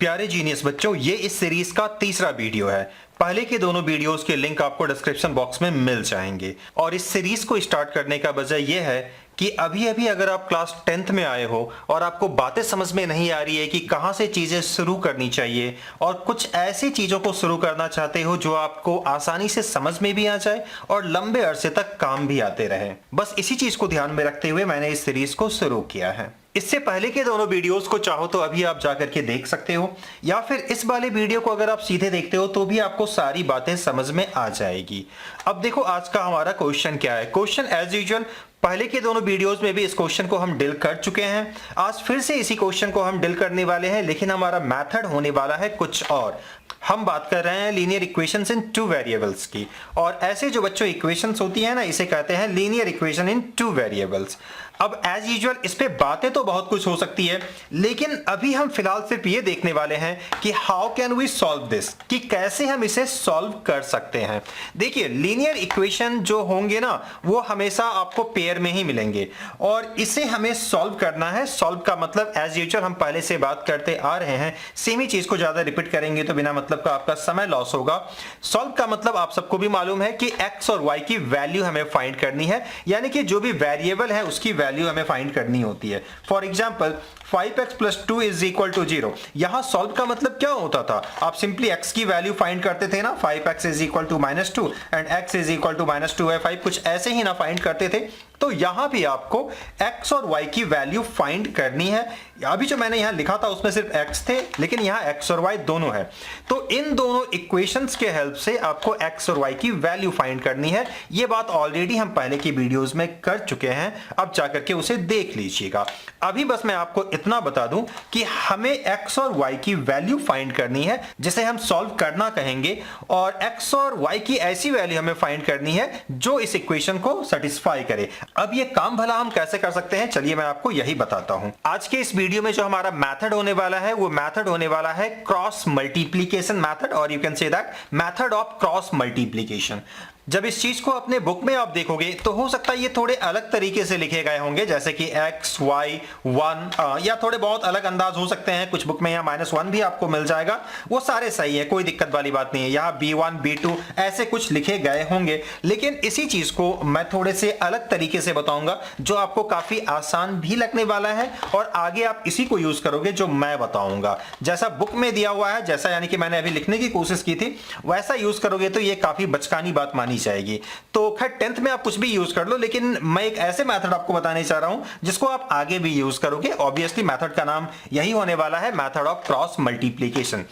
प्यारे जीनियस बच्चों, ये इस सीरीज का तीसरा वीडियो है। पहले के दोनों वीडियोस के लिंक आपको डिस्क्रिप्शन बॉक्स में मिल जाएंगे। और इस सीरीज को स्टार्ट करने का वजह यह है कि अभी अभी अगर आप क्लास 10th में आए हो और आपको बातें समझ में नहीं आ रही है कि कहां से चीजें शुरू करनी चाहिए और कुछ ऐसी चीजों को शुरू करना चाहते हो जो आपको आसानी से समझ में भी आ जाए और लंबे अरसे तक काम भी आते रहे, बस इसी चीज को ध्यान में रखते हुए मैंने इस सीरीज को शुरू किया है। इससे पहले के दोनों वीडियोस को चाहो तो अभी आप जाकर के देख सकते हो, या फिर इस वाले वीडियो को अगर आप सीधे देखते हो तो भी आपको सारी बातें समझ में आ जाएगी। अब देखो आज का हमारा क्वेश्चन क्या है। क्वेश्चन एज यूजुअल पहले के दोनों वीडियोस में भी इस क्वेश्चन को हम डील कर चुके हैं। आज फिर से इसी क्वेश्चन को हम डील करने वाले हैं, लेकिन हमारा मेथड होने वाला है कुछ और। हम बात कर रहे हैं लीनियर इक्वेशंस इन टू वेरिएबल्स की, और ऐसे जो बच्चों इक्वेशंस होती है ना, इसे कहते हैं linear equation in two variables. अब एज यूजुअल इस पे बातें तो बहुत कुछ हो सकती है, लेकिन अभी हम फिलहाल सिर्फ ये देखने वाले हैं कि how can we solve this, कि कैसे हम इसे सॉल्व कर सकते हैं। देखिए, लीनियर इक्वेशन जो होंगे ना, वो हमेशा आपको पेयर में ही मिलेंगे और इसे हमें सॉल्व करना है। सॉल्व का मतलब एज यूजुअल हम पहले से बात करते आ रहे हैं, सेम ही चीज को ज्यादा रिपीट करेंगे तो बिना मतलब का आपका समय लॉस होगा। सॉल्व का मतलब आप सबको भी मालूम है कि एक्स और वाई की वैल्यू हमें फाइंड करनी है, यानी कि जो भी वेरिएबल है उसकी वैल्यू हमें फाइंड करनी होती है। For example 5x + 2 = 0। यहां सॉल्व का मतलब क्या होता था, आप सिंपली x की वैल्यू फाइंड करते थे ना, 5x = -2 एंड x = -2/5, कुछ ऐसे ही ना फाइंड करते थे। तो यहां भी आपको x और y की वैल्यू फाइंड करनी है। अभी जो मैंने यहां लिखा था उसमें सिर्फ x थे, लेकिन यहां x और y दोनों है। तो इन दोनों इक्वेशंस के हेल्प से आपको x और y की वैल्यू फाइंड करनी है। ये बात ऑलरेडी हम पहले की वीडियोस में कर चुके हैं, अब जाकर के उसे देख लीजिएगा। अभी बस मैं आपको इतना बता दूं कि हमें x और y की वैल्यू फाइंड करनी है, जिसे हम सॉल्व करना कहेंगे, और x और y की ऐसी वैल्यू हमें फाइंड करनी है जो इस इक्वेशन को सेटिस्फाई करे। अब ये काम भला हम कैसे कर सकते हैं, चलिए मैं आपको यही बताता हूं। आज के इस वीडियो में जो हमारा मेथड होने वाला है, वो मेथड होने वाला है क्रॉस मल्टीप्लिकेशन मेथड, और you can say that method of cross multiplication. जब इस चीज को अपने बुक में आप देखोगे तो हो सकता है ये थोड़े अलग तरीके से लिखे गए होंगे, जैसे कि x, y, 1, या थोड़े बहुत अलग अंदाज हो सकते हैं। कुछ बुक में यहाँ -1 भी आपको मिल जाएगा, वो सारे सही है, कोई दिक्कत वाली बात नहीं है। यहाँ B1, B2 ऐसे कुछ लिखे गए होंगे, लेकिन इसी चीज को मैं थोड़े से अलग तरीके से बताऊंगा जो आपको काफी आसान भी लगने वाला है, और आगे आप इसी को यूज करोगे जो मैं बताऊंगा। जैसा बुक में दिया हुआ है, जैसा यानी कि मैंने अभी लिखने की कोशिश की थी, वैसा यूज करोगे तो ये काफी बचकानी बात मानी जाएगी। तो खैर 10th में आप कुछ भी यूज कर लो, लेकिन मैं एक ऐसे मेथड आपको बताने चाह रहा हूं जिसको आप आगे भी यूज करोगे। ऑब्वियसली मेथड का नाम यही होने वाला है, मेथड ऑफ क्रॉस मल्टीप्लिकेशन।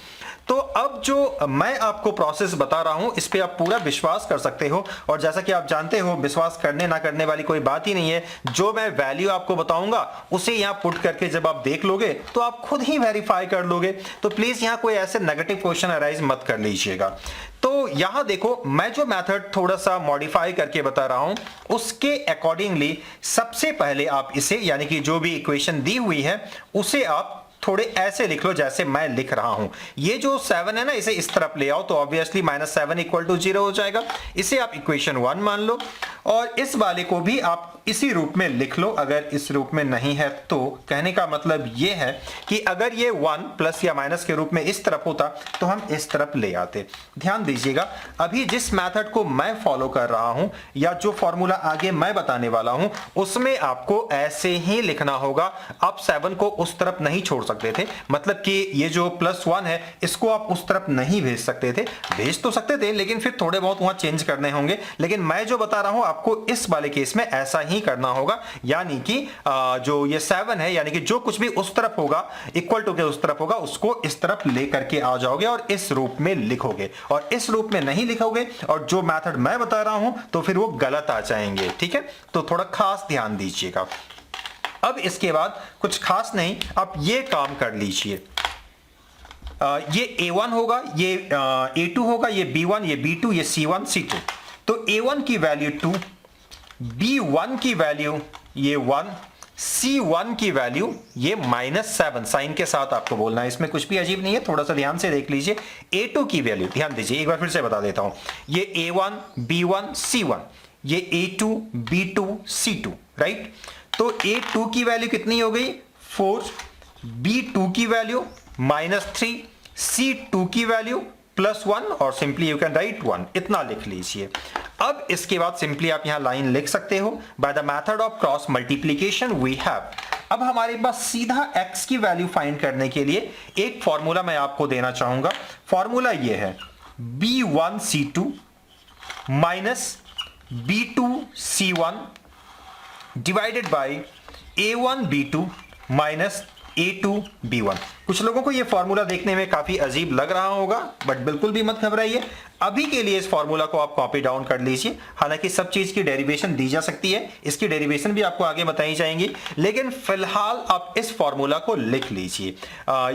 तो अब जो मैं आपको प्रोसेस बता रहा हूं, इस पे आप पूरा विश्वास कर सकते हो, और जैसा कि आप जानते हो विश्वास करने ना करने वाली कोई बात ही नहीं है। जो मैं वैल्यू आपको बताऊंगा उसे यहां पुट करके जब आप देख लोगे तो आप खुद ही वेरीफाई कर लोगे। तो प्लीज यहां कोई ऐसे नेगेटिव क्वेश्चन अराइज मत कर लीजिएगा। तो यहां देखो, मैं जो मेथड थोड़ा सा मॉडिफाई करके बता रहा हूं, उसके अकॉर्डिंगली सबसे पहले आप इसे, यानी कि जो भी इक्वेशन दी हुई है उसे आप थोड़े ऐसे लिख लो जैसे मैं लिख रहा हूं। ये जो 7 है ना, इसे इस तरफ ले आओ तो ऑब्वियसली -7 = 0 हो जाएगा। इसे आप इक्वेशन 1 मान लो, और इस वाले को भी आप इसी रूप में लिख लो। अगर इस रूप में नहीं है तो कहने का मतलब ये है कि अगर ये 1 प्लस या माइनस के रूप में इस तरफ होता तो हम इस तरफ ले आते। ध्यान दीजिएगा, अभी जिस मेथड को मैं फॉलो कर रहा हूं, या जो फॉर्मूला आगे मैं बताने वाला हूं, उसमें आपको ऐसे ही लिखना होगा। आप 7 को उस तरफ नहीं छोड़ सकते थे, मतलब कि ये जो +1 है इसको आप उस तरफ नहीं भेज सकते थे। भेज तो सकते थे, लेकिन फिर थोड़े बहुत वहां चेंज करने होंगे। लेकिन मैं जो बता रहा हूं आपको इस वाले केस में ऐसा ही करना होगा, यानी कि जो ये 7 है, यानी कि जो कुछ भी उस तरफ होगा, इक्वल टू के उस तरफ होगा, उसको इस तरफ लेकर के आ जाओगे और इस रूप में लिखोगे। और इस रूप में नहीं लिखोगे और जो मेथड मैं बता रहा हूं तो फिर वो गलत आ जाएंगे। ठीक है, तो थोड़ा खास ध्यान दीजिएगा। अब इसके बाद कुछ खास नहीं, आप ये काम कर लीजिए। ये A1 होगा, ये A2 होगा, ये B1, ये B2, ये C1, C2। तो A1 की वैल्यू 2, B1 की वैल्यू ये 1, C1 की वैल्यू ये -7। साइन के साथ आपको बोलना है, इसमें कुछ भी अजीब नहीं है, थोड़ा सा ध्यान से देख लीजिए। A2 की वैल्यू ध्यान दीजिए, एक बार फिर से बता देता हूं। ये A1, B1, C1, ये A2, B2, C2, राइट। तो A2 की वैल्यू कितनी हो गई 4, B2 की वैल्यू -3 C2 की वैल्यू +1 और सिंपली यू कैन राइट 1, इतना लिख लीजिए। अब इसके बाद सिंपली आप यहां लाइन लिख सकते हो, by the method of cross multiplication we have. अब हमारे पास सीधा x की वैल्यू फाइंड करने के लिए एक फॉर्मूला मैं आपको देना चाहूंगा। फॉर्मूला ये है B1C2 minus B2C1 divided by A1B2 minus A2B1। कुछ लोगों को यह फॉर्मूला देखने में काफी अजीब लग रहा होगा, बट बिल्कुल भी मत घबराइए। अभी के लिए इस फॉर्मूला को आप कॉपी डाउन कर लीजिए। हालांकि सब चीज की डेरिवेशन दी जा सकती है, इसकी डेरिवेशन भी आपको आगे बताई जाएंगी, लेकिन फिलहाल आप इस फॉर्मूला को लिख लीजिए।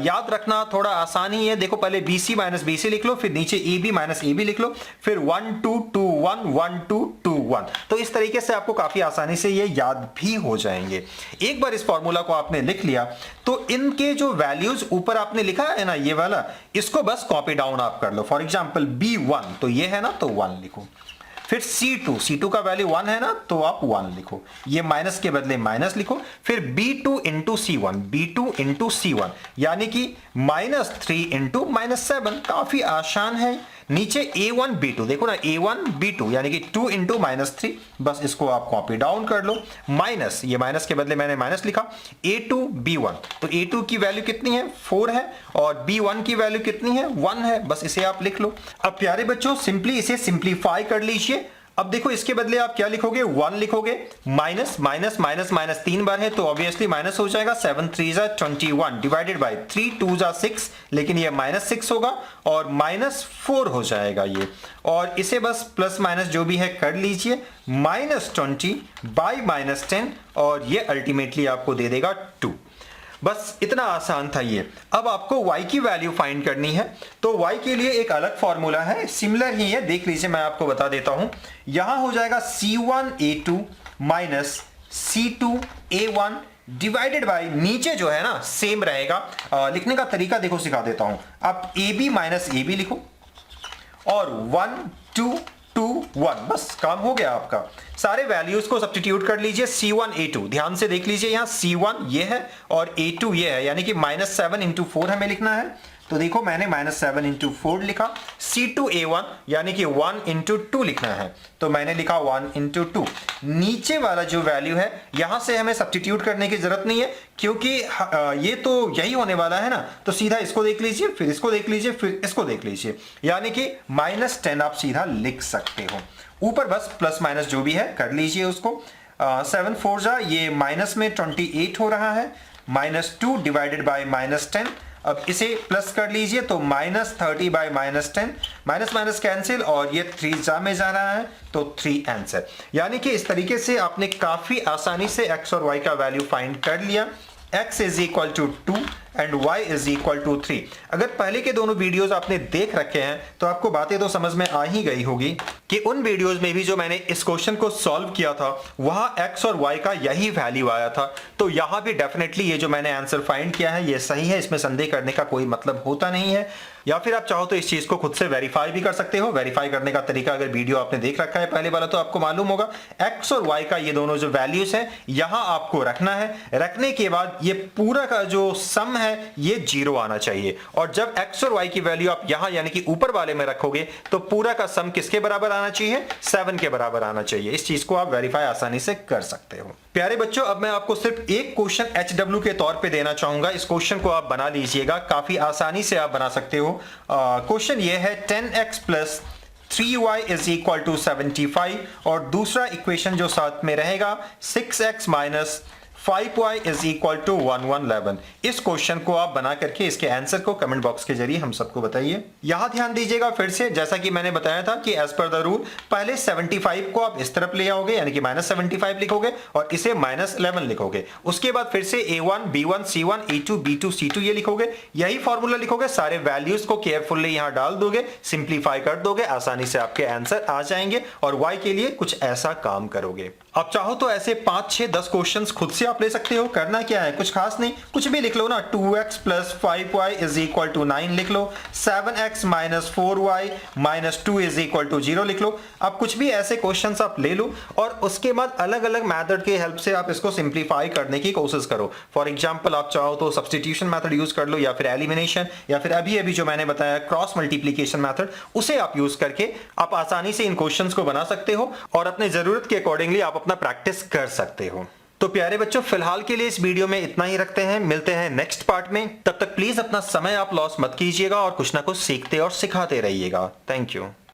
याद रखना थोड़ा आसान ही है। देखो पहले BC माइनस BC लिख लो, फिर नीचे AB माइनस AB लिख लो, फिर 1 2 2 1 1 2 2 1। तो इस तरीके से आपको काफी आसानी से ये याद भी हो जाएंगे। एक बार इस फॉर्मूला को आपने लिख लिया तो इनके जो वैल्यूज ऊपर आपने लिखा है ना, ये वाला, इसको बस कॉपी डाउन आप कर लो। फॉर एग्जांपल B1 तो ये है ना, तो 1 लिखो। फिर C2 का वैल्यू 1 है ना, तो आप 1 लिखो, ये माइनस के बदले माइनस लिखो। फिर B2 इंटू C1 यानी कि -3 इंटू -7, काफी आसान है। नीचे A1B2 देखो ना, A1B2 यानी कि 2 इंटू -3, बस इसको आप कॉपी डाउन कर लो। माइनस, ये माइनस के बदले मैंने माइनस लिखा। A2B1 तो A2 की वैल्यू कितनी है, 4 है, और B1 की वैल्यू कितनी है, 1 है, बस इसे आप लिख लो। अब प्यारे बच्चों सिंपली इसे सिंप्लीफाई कर लीजिए। अब देखो इसके बदले आप क्या लिखोगे, 1 लिखोगे। माइनस माइनस माइनस माइनस 3 बार है तो ऑब्वियसली माइनस हो जाएगा। 7 3 21 डिवाइडेड बाय 3 2 6, लेकिन ये -6 होगा और -4 हो जाएगा ये। और इसे बस प्लस माइनस जो भी है कर लीजिए। -20 बाय -10 और ये अल्टीमेटली आपको दे देगा 2। बस इतना आसान था ये। अब आपको y की वैल्यू फाइंड करनी है, तो y के लिए एक अलग फॉर्मूला है, सिमिलर ही है, देख लीजिए, मैं आपको बता देता हूं। यहां हो जाएगा C1A2 minus C2A1 divided by, नीचे जो है ना सेम रहेगा। लिखने का तरीका देखो सिखा देता हूं। आप AB माइनस AB लिखो और 1 2 2 1, बस काम हो गया आपका। सारे वैल्यूज को सब्स्टिट्यूट कर लीजिए। C1A2 ध्यान से देख लीजिए, यहां C1 ये है और A2 ये है, यानी कि -7 इंटू 4 हमें लिखना है। तो देखो मैंने -7 इंटू 4 लिखा। C2A1 यानी कि 1 इंटू 2 लिखना है, तो मैंने लिखा 1 इंटू 2। नीचे वाला जो वैल्यू है यहां से हमें सब्स्टिट्यूट करने की जरूरत नहीं है, क्योंकि ये तो यही होने वाला है ना। तो सीधा इसको देख लीजिए, फिर इसको देख लीजिए, फिर इसको देख लीजिए, यानी कि -10 आप सीधा लिख सकते हो। ऊपर बस प्लस माइनस जो भी है कर लीजिए उसको। 7 4 ये माइनस में 28 हो रहा है, -2 डिवाइडेड बाय -10। अब इसे प्लस कर लीजिए तो -30 बाय -10, माइनस माइनस कैंसिल और ये 3 जा में जा रहा है, तो 3 आंसर। यानी कि इस तरीके से आपने काफी आसानी से x और y का वैल्यू फाइंड कर लिया। x is equal to 2 and y is equal to 3। अगर पहले के दोनों वीडियोस आपने देख रखे हैं तो आपको बातें तो समझ में आ ही गई होगी कि उन वीडियोस में भी जो मैंने इस क्वेश्चन को सॉल्व किया था वहां x और y का यही वैल्यू आया था। तो यहां भी डेफिनेटली ये जो मैंने आंसर फाइंड किया है ये सही है, इसमें संदेह करने का कोई मतलब होता नहीं है। या फिर आप चाहो तो इस चीज को खुद से वेरीफाई भी कर सकते हो। वेरीफाई करने का तरीका अगर वीडियो आपने देख रखा है पहले वाला तो आपको मालूम होगा। x और y का ये दोनों जो वैल्यूज है यहां आपको रखना है। रखने के बाद ये पूरा का जो सम है ये 0 आना चाहिए, और जब x और y की वैल्यू आप यहां यानी कि ऊपर वाले में रखोगे तो पूरा का सम किसके बराबर आना चाहिए, 7 के बराबर आना चाहिए। इस चीज को आप वेरीफाई आसानी से कर सकते हो। प्यारे बच्चों अब मैं आपको सिर्फ एक क्वेश्चन HW के तौर पे देना चाहूंगा। इस क्वेश्चन को आप बना लीजिएगा, काफी आसानी से आप बना सकते हो। क्वेश्चन ये है 10x plus 3y is equal to 75, और दूसरा इक्वेशन जो साथ में रहेगा 6x minus 5y is equal to 1111। इस क्वेश्चन को आप बना करके इसके आंसर को कमेंट बॉक्स के जरिए हम सबको बताइए। यहां ध्यान दीजिएगा फिर से, जैसा कि मैंने बताया था कि एज पर द रूल पहले 75 को आप इस तरफ ले आओगे यानी कि -75 लिखोगे और इसे -11 लिखोगे। उसके बाद फिर से A1 B1 C1 A2 B2 C2 ये लिखोगे, यही फॉर्मूला लिखोगे, सारे वैल्यूज को केयरफुली यहां डाल दोगे, सिंप्लीफाई कर दोगे, आसानी से आपके आंसर आ जाएंगे और y के लिए कुछ ऐसा काम करोगे। अब चाहो तो ऐसे 5 6 10 क्वेश्चंस खुद से आप ले सकते हो। करना क्या है, कुछ खास नहीं, कुछ भी लिख लो ना। 2x plus 5y is equal to 9 लिख लो। 7x minus 4y minus 2 is equal to 0 लिख लो। अब कुछ भी ऐसे क्वेश्चंस आप ले लो और उसके बाद अलग अलग मेथड के हेल्प से आप इसको सिंप्लीफाई करने की कोशिश करो। फॉर एग्जांपल आप चाहो तो सब्स्टिट्यूशन मेथड यूज कर लो, या फिर एलिमिनेशन, या फिर अभी अभी जो मैंने बताया क्रॉस मल्टीप्लिकेशन मेथड, उसे आप यूज करके आप आसानी से इन क्वेश्चंस को बना सकते हो और अपने जरूरत के अकॉर्डिंगली आप अपना प्रैक्टिस कर सकते हो। तो प्यारे बच्चों, फिलहाल के लिए इस वीडियो में इतना ही रखते हैं। मिलते हैं नेक्स्ट पार्ट में। तब तक प्लीज अपना समय आप लॉस मत कीजिएगा और कुछ ना कुछ सीखते और सिखाते रहिएगा। Thank you.